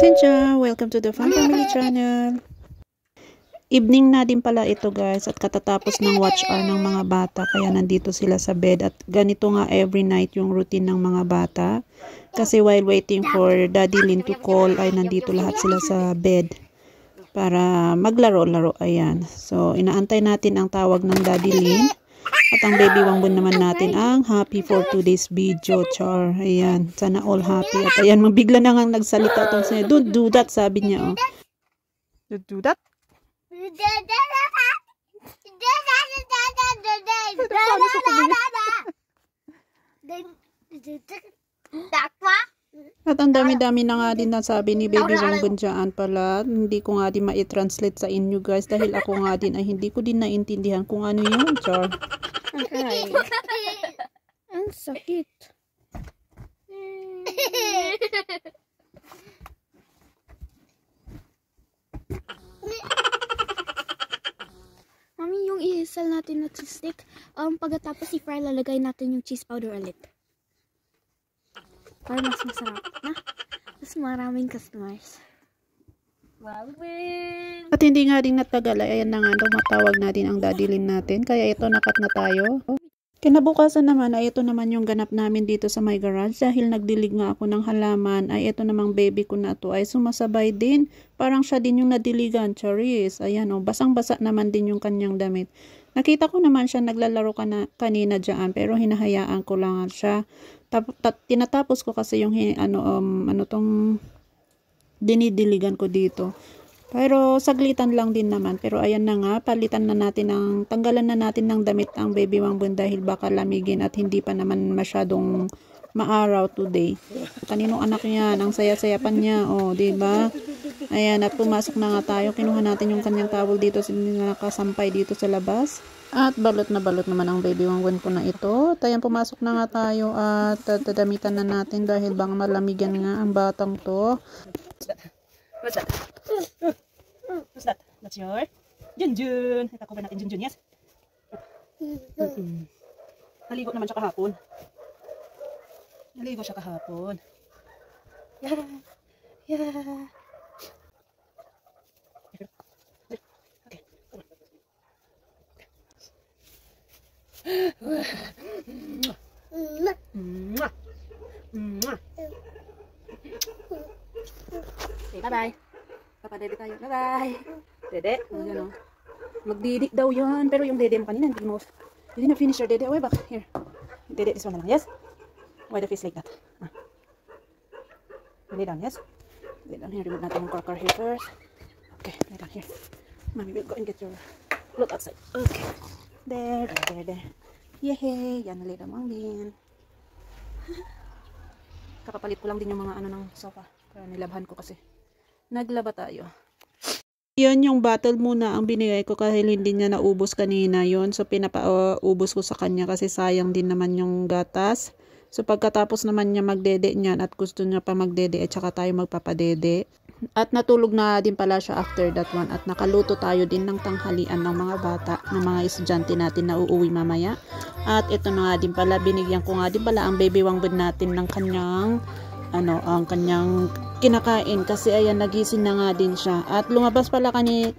Cynthia, welcome to the Fun Family Channel. Evening na din pala ito guys at katatapos ng watch hour ng mga bata kaya nandito sila sa bed at ganito nga every night yung routine ng mga bata. Kasi while waiting for Daddy Lin to call ay nandito lahat sila sa bed para maglaro-laro. Ayan. So inaantay natin ang tawag ng Daddy Lin. At ang baby Wangbun naman natin ang happy for today's video, char. Ayan, sana all happy. At ayan, mabigla na nga nagsalita itong siya. Don't do that, sabi niya, oh. Don't do that. At ang dami-dami na nga din nasabi ni Baby Wangbun dyan pala. Hindi ko nga din ma-translate sa inyo guys dahil ako nga din ay hindi ko din naintindihan kung ano yun, char. Ay. Ang sakit. Mami, yung i-sell natin na cheese stick, pagkatapos i-fry, lalagay natin yung cheese powder ulit. Para mas masarap, na? Mas maraming customers. At hindi nga din natagal ay ayan na nga tumatawag natin ang Daddy Lin natin. Kaya ito nakat na tayo. Kinabukasan naman ay ito naman yung ganap namin dito sa my garage. Dahil nagdilig nga ako ng halaman ay ito namang baby ko na to ay sumasabay din. Parang siya din yung nadiligan. Charis. Ayan o, basang-basa naman din yung kanyang damit. Nakita ko naman siya naglalaro kanina dyan pero hinahayaan ko lang siya. Tinatapos ko kasi yung dinidiligan ko dito. Pero saglitan lang din naman. Pero ayan na nga, tanggalan na natin ng damit ang baby Wangbun dahil baka lamigin at hindi pa naman masyadong maaraw today. Kaninong anak niya, ang saya-saya pa niya, oh, diba? Ayan, at pumasok na nga tayo. Kinuha natin yung kanyang towel dito, nakasampay dito sa labas. At balot na balot naman ang baby Wangbun ko na ito. At ayan, pumasok na nga tayo at dadamitan na natin dahil bang malamigan nga ang batang to. What's that? What's that? That's your Junjun. Itakuha natin Junjun, yes? Naligo naman siya kahapon. Naligo siya kahapon. Yeah. Yeah. Okay. Mwah. Mwah. Okay, bye-bye. Papa Dede tayo. Bye-bye. Dede. Ayan o. Magdidik daw yan. Pero yung Dede mo kanina, hindi mo. You didn't finish your Dede. Way back. Here. Dede, this one na lang. Yes? Why the face like that? Lay down, yes? Lay down here. Remove natin yung corker here first. Okay, lay down here. Mommy will go and get your clothes outside. Okay. There. Yehey. Yan, lay down lang din. Kakapalit ko lang din yung mga ng sofa. Para nilabhan ko kasi. Naglaba tayo. Yan yung bottle muna ang binigay ko kasi hindi niya naubos kanina yon. So pinapaubos ko sa kanya kasi sayang din naman yung gatas. So pagkatapos naman niya magdede niyan at gusto niya pa magdede at saka tayo magpapadede. At natulog na din pala siya after that one. At nakaluto tayo din ng tanghalian ng mga bata, ng mga estudyante natin na uuwi mamaya. At ito na nga din pala, binigyan ko nga din pala ang baby Wangbun natin ng kanyang ang kanyang kinakain kasi ayan nagising na nga din siya at lumabas pala kami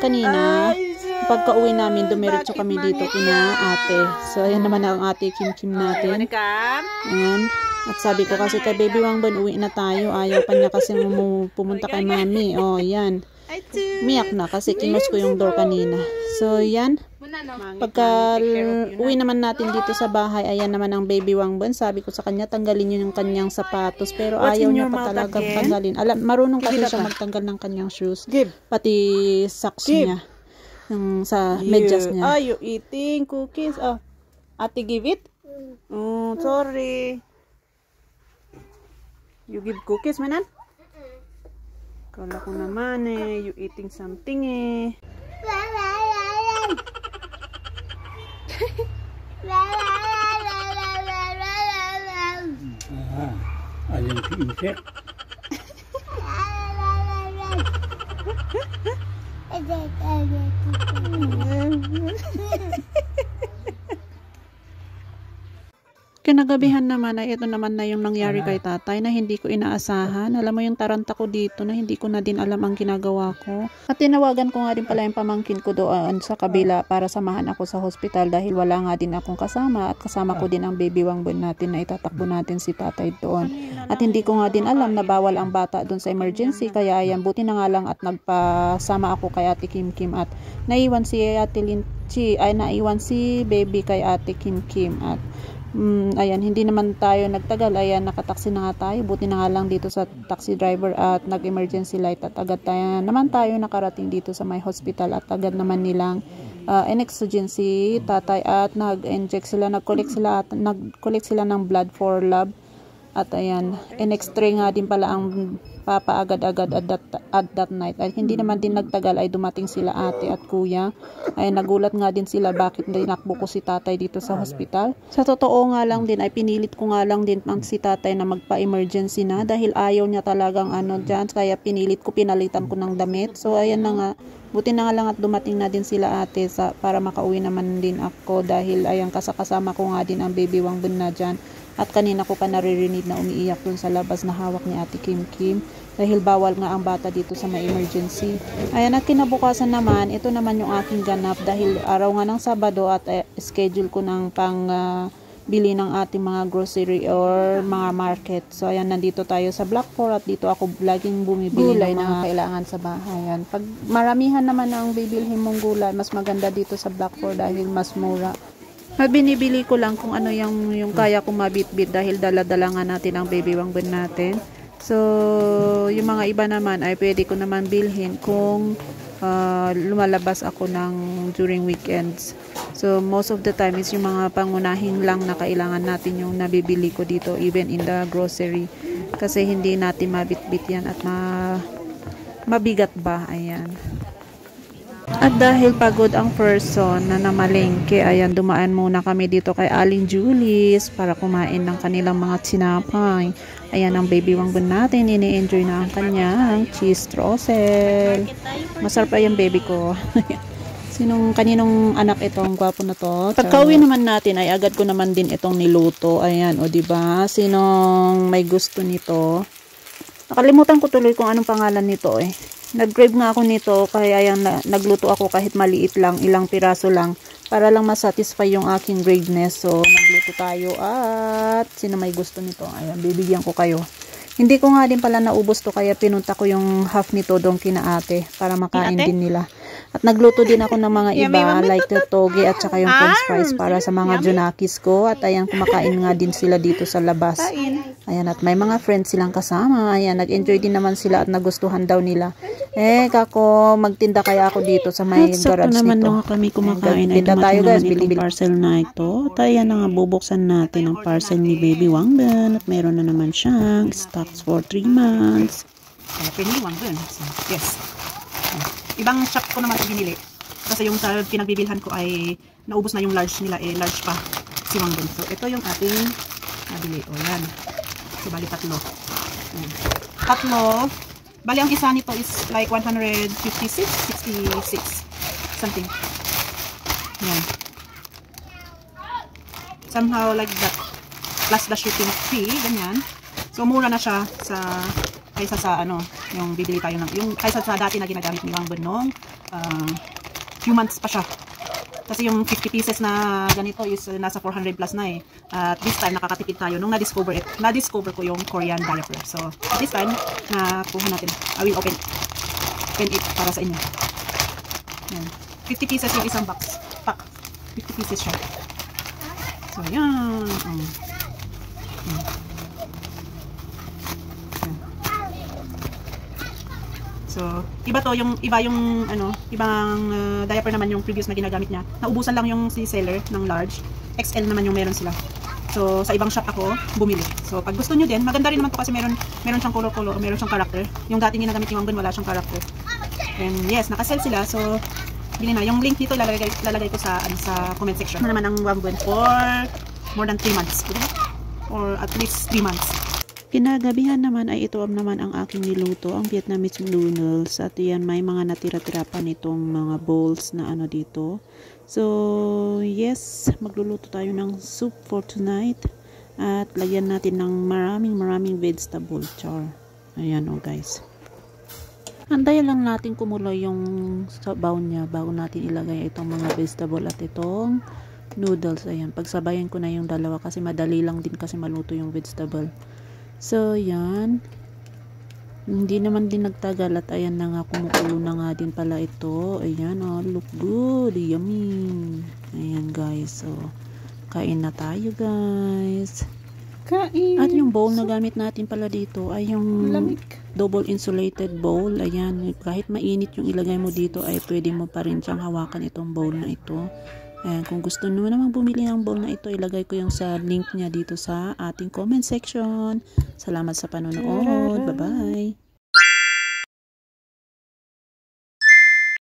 kanina pagka-uwi namin dumiretso kami dito kina ate. So ayan naman ang ate Kim natin. Ayan. At sabi ko kasi kay baby Wangbun uwi na tayo, ayaw pa niya kasi pumunta kay mami. Oh yan, miyak na kasi kinos ko yung door kanina. So yan, pagka uwi naman natin dito sa bahay, ayan naman ang baby Wangbun. Sabi ko sa kanya tanggalin niyo yung kanyang sapatos pero ayaw niya pa talaga tanggalin. Marunong kasi siya magtanggal ng kanyang shoes, pati socks niya sa medyas niya. Are you eating cookies? Oh, ate give it? Oh, sorry. You give cookies, manan? Kala ko naman you eating something Alin si insect? Kinagabihan naman ay ito naman na yung nangyari kay tatay na hindi ko inaasahan. Alam mo yung taranta ko dito na hindi ko na din alam ang ginagawa ko. At tinawagan ko nga din pala yung pamangkin ko doon sa kabila para samahan ako sa hospital dahil wala nga din akong kasama at kasama ko din ang baby wangbon natin na itatakbo natin si tatay doon. At hindi ko nga din alam na bawal ang bata doon sa emergency kaya ayan, buti na nga lang at nagpasama ako kay Ate Kim Kim at naiwan si Ate naiwan si baby kay Ate Kim Kim at ayan, hindi naman tayo nagtagal. Ayan, nakataksi na nga tayo. Buti na nga lang dito sa taxi driver at nag-emergency light at agad tayo nakarating dito sa may hospital at agad naman nilang in-emergency tatay at nag-inject sila, nag-collect sila ng blood for lab. At ayan, in-x-ray nga din pala ang papa agad-agad at that night. At hindi naman din nagtagal ay dumating sila ate at kuya. Ay nagulat nga din sila bakit dinakbo ko si tatay dito sa hospital. Sa totoo nga lang din ay pinilit ko nga lang din ang si tatay na magpa-emergency na dahil ayaw niya talagang dyan. Kaya pinalitan ko ng damit. So ayan na nga. Buti na nga lang at dumating na din sila ate para makauwi naman din ako dahil ayan kasama ko nga din ang baby wangbon na dyan. At kanina ko pa naririnig na umiiyak dun sa labas na hawak ni Ate Kim Kim dahil bawal nga ang bata dito sa may emergency. Ayan, at kinabukasan naman, ito naman yung aking ganap dahil araw nga ng Sabado at schedule ko ng bili ng ating mga grocery or mga market. So ayan, nandito tayo sa Block 4 at dito ako laging bumibili ng mga kailangan sa bahay. Ayan. Pag maramihan naman ang bibilhin mong gulay, mas maganda dito sa Block 4 dahil mas mura. Binibili ko lang kung ano yung kaya kong mabitbit dahil dala-dala nga natin ang baby wangbon natin. So, yung mga iba naman ay pwede ko naman bilhin kung lumalabas ako during weekends. So, most of the time is yung mga pangunahing lang na kailangan natin yung nabibili ko dito even in the grocery. Kasi hindi natin mabitbit yan at mabigat ba. Ayan. At dahil pagod ang person na namalengke, ayan, dumaan muna kami dito kay Aling Julie's para kumain ng kanilang mga tinapay. Ayan ang baby wangbon natin, ini-enjoy na ang kanyang cheese truffle. Masarap pa yung baby ko. Kaninong anak itong gwapo na to? Pagka-uwi naman natin ay agad ko naman din itong niluto. Ayan, o diba? Sinong may gusto nito? Nakalimutan ko tuloy kung anong pangalan nito eh. Nag-crave nga ako nito kaya ayan, nagluto ako kahit maliit lang, ilang piraso lang para lang masatisfy yung aking craveness. So nagluto tayo at sino may gusto nito? Ayan, bibigyan ko kayo. Hindi ko nga din pala naubos to kaya pinunta ko yung half nito doon kina ate para makain din nila. At nagluto din ako ng mga iba like the toge at saka yung french fries para sa mga junakis ko. At ayan, kumakain nga din sila dito sa labas. Ayan, at may mga friends silang kasama. Ayan, nag-enjoy din naman sila at nagustuhan daw nila. Kako, magtinda kaya ako dito sa may garage nito. Naman nung kami kumakain ay dumating naman itong parcel na ito. At ayan na nga, bubuksan natin ang parcel ni Baby Wangbon. At meron na naman siyang stocks for 3 months. Baby Wangbon. Yes. Ibang shop ko naman binili. Kasi yung sa pinagbibilhan ko ay naubos na yung large nila large pa si Wangbon. So ito yung ating nabili. O yan. So bali tatlo. Tatlo. Bali ang isa nito is like 156, 66 something. Yan. Somehow like that. Plus the shipping fee, ganyan. So mura na siya kaysa sa yung bibili tayo kaysa sa dati na ginagamit ni Wangbon nung few months pa siya. Kasi yung 50 pieces na ganito is nasa 400 plus na eh. At this time nakakatipid tayo nung na-discover ko yung Korean diaper. So at this time nakuha natin. I will open it para sa inyo. Yan. 50 pieces yung isang pack. 50 pieces siya. So yan. So, iba yung ibang diaper naman yung previous na ginagamit niya. Naubusan lang yung si seller ng large. XL naman yung meron sila. So, sa ibang shop ako bumili. So, pag gusto niyo din, maganda rin naman to kasi meron siyang color, meron siyang character. Yung dating ginagamit ni Wangbon wala siyang character. And yes, naka-sell sila. So, bili na. Yung link dito lalagay ko sa comment section. Ano naman ang Wangbon for more than 3 months. Or at least 3 months. Kinagabihan naman ay ito naman ang aking niluto, ang Vietnamese noodles. At yan, may mga natira-tira pa nitong mga bowls na dito. So, yes, magluluto tayo ng soup for tonight. At lagyan natin ng maraming vegetable. Char. Ayan o guys. Antayin lang natin kumulo yung sabaw niya bago natin ilagay itong mga vegetable at itong noodles. Ayan. Pagsabayan ko na yung dalawa kasi madali lang din kasi maluto yung vegetable. So, yan. Hindi naman din nagtagal at ayan na nga, kumukulo na nga din pala ito. Ayan, oh, look good. Yummy. Ayan, guys. So, kain na tayo, guys. Kain. At yung bowl na gamit natin pala dito ay yung Lamig. double insulated bowl. Ayan, kahit mainit yung ilagay mo dito ay pwede mo pa rin siyang hawakan itong bowl na ito. Ayan, kung gusto nyo naman bumili ng bowl na ito, ilagay ko yung sa link niya dito sa ating comment section. Salamat sa panonood. Bye-bye.